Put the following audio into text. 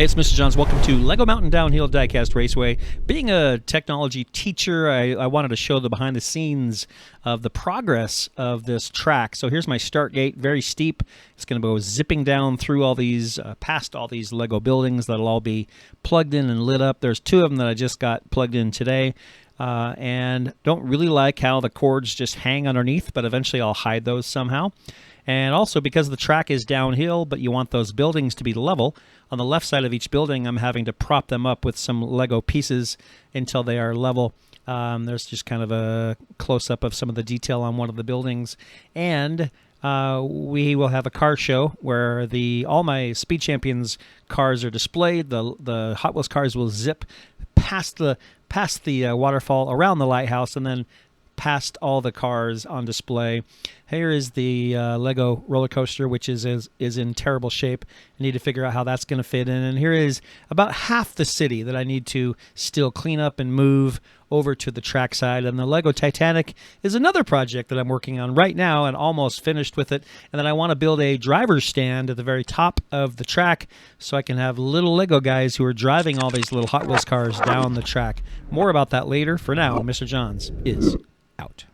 Hey, it's Mr. Johns. Welcome to Lego Mountain Downhill Diecast Raceway. Being a technology teacher, I wanted to show the behind the scenes of the progress of this track. So here's my start gate, very steep. It's going to go zipping down through all these, past all these Lego buildings that'll all be plugged in and lit up. There's two of them that I just got plugged in today. And don't really like how the cords just hang underneath, but eventually I'll hide those somehow. And also because the track is downhill, but you want those buildings to be level, on the left side of each building, I'm having to prop them up with some Lego pieces until they are level. There's just kind of a close-up of some of the detail on one of the buildings. And we will have a car show where all my Speed Champions cars are displayed. The Hot Wheels cars will zip past the waterfall around the lighthouse and then past all the cars on display. Here is the Lego roller coaster, which is in terrible shape. I need to figure out how that's going to fit in. And here is about half the city that I need to still clean up and move over to the trackside. And the Lego Titanic is another project that I'm working on right now and almost finished with it. And then I want to build a driver's stand at the very top of the track so I can have little Lego guys who are driving all these little Hot Wheels cars down the track. More about that later. For now, Mr. Johns is out.